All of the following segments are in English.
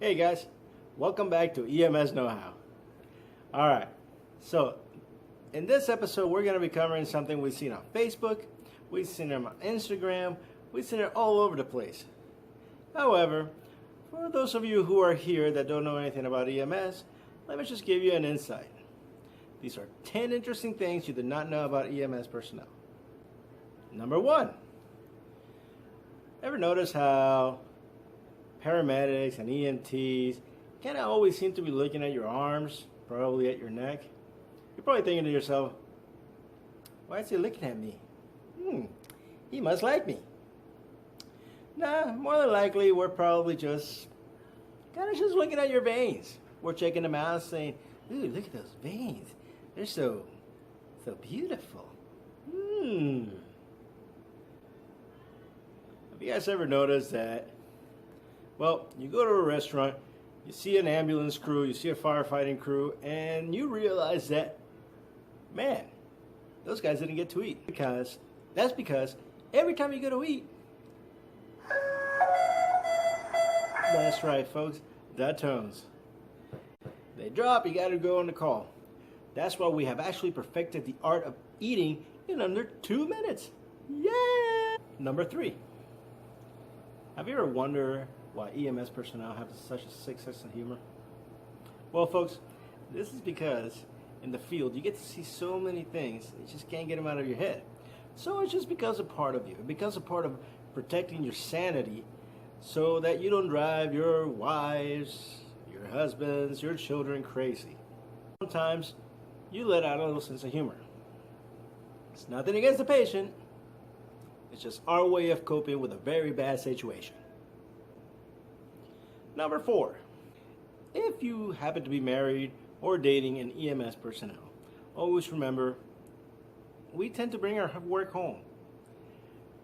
Hey guys, welcome back to EMS Know-How. Alright, so in this episode we're going to be covering something we've seen on Facebook, we've seen it on Instagram, we've seen it all over the place. However, for those of you who are here that don't know anything about EMS, let me just give you an insight. These are 10 interesting things you did not know about EMS personnel. Number 1. Ever notice how paramedics and EMTs kind of always seem to be looking at your arms, probably at your neck? You're probably thinking to yourself, why is he looking at me? He must like me. Nah, more than likely we're probably just just looking at your veins. We're checking them out saying, ooh, look at those veins. They're so beautiful. Have you guys ever noticed that, well, you go to a restaurant, you see an ambulance crew, you see a firefighting crew, and you realize that, man, those guys didn't get to eat. That's because every time you go to eat, that's right, folks, the tones. They drop, you gotta go on the call. That's why we have actually perfected the art of eating in under 2 minutes. Yeah! Number 3. Have you ever wondered why EMS personnel have such a sick sense of humor? Well, folks, this is because in the field you get to see so many things, you just can't get them out of your head. So it's just because a part of you. It becomes a part of protecting your sanity so that you don't drive your wives, your husbands, your children crazy. Sometimes you let out a little sense of humor. It's nothing against the patient. It's just our way of coping with a very bad situation. Number 4. If you happen to be married or dating an EMS personnel, always remember, we tend to bring our work home.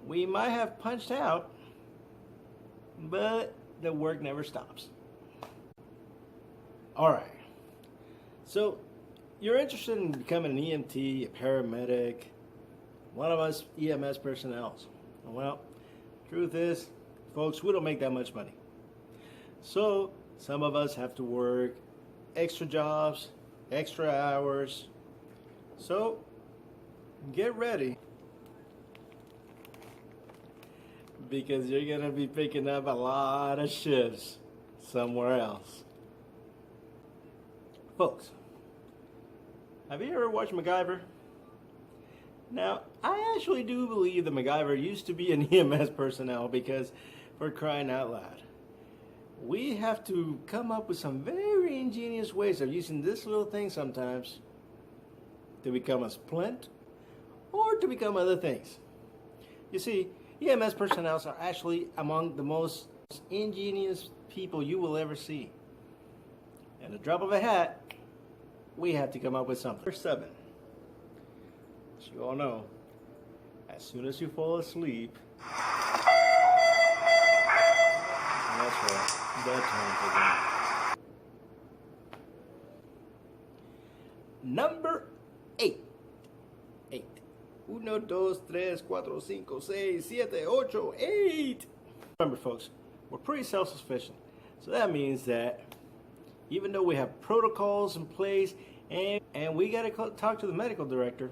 We might have punched out, but the work never stops. Alright, so you're interested in becoming an EMT, a paramedic, one of us EMS personnel. Well, truth is, folks, we don't make that much money. So some of us have to work extra jobs, extra hours. So get ready, because you're going to be picking up a lot of shifts somewhere else. Folks, have you ever watched MacGyver? Now, I actually do believe that MacGyver used to be an EMS personnel, because, for crying out loud, we have to come up with some very ingenious ways of using this little thing sometimes to become a splint or to become other things. You see, EMS personnel are actually among the most ingenious people you will ever see. At the drop of a hat, we have to come up with something. Number 7. As you all know, as soon as you fall asleep, that's right, bedtime again. Number 8. 8. 1, 2, 3, 4, 5, 6, 7, 8, 8. Remember, folks, we're pretty self-sufficient. So that means that even though we have protocols in place and we got to talk to the medical director,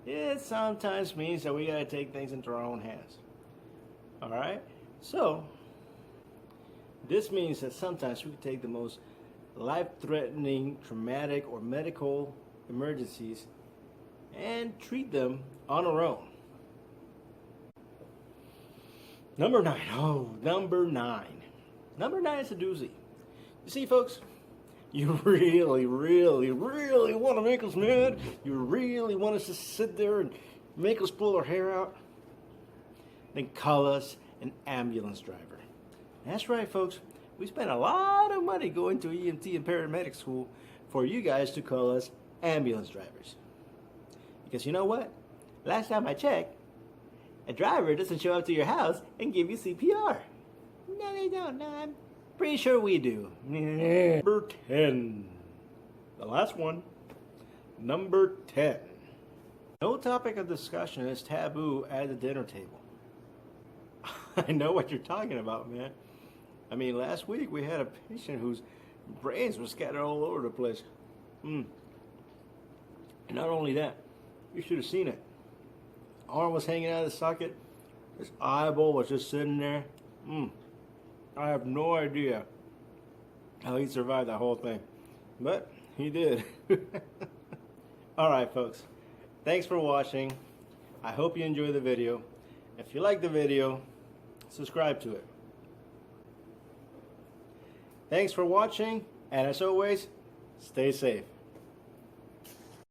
it sometimes means that we got to take things into our own hands. Alright? So, this means that sometimes we can take the most life-threatening, traumatic, or medical emergencies and treat them on our own. Number 9. Oh, number 9. Number 9 is a doozy. You see, folks, you really want to make us mad? You really want us to sit there and make us pull our hair out? Then call us an ambulance driver. That's right, folks. We spend a lot of money going to EMT and paramedic school for you guys to call us ambulance drivers. Because you know what? Last time I checked, a driver doesn't show up to your house and give you CPR. No, they don't. No, I'm pretty sure we do. Number 10. The last one. Number 10. No topic of discussion is taboo at the dinner table. I know what you're talking about, man. I mean, last week we had a patient whose brains were scattered all over the place. And not only that, you should have seen it. Arm was hanging out of the socket. His eyeball was just sitting there. I have no idea how he survived that whole thing, but he did. All right, folks. Thanks for watching. I hope you enjoyed the video. If you like the video, subscribe to it. Thanks for watching, and as always, stay safe.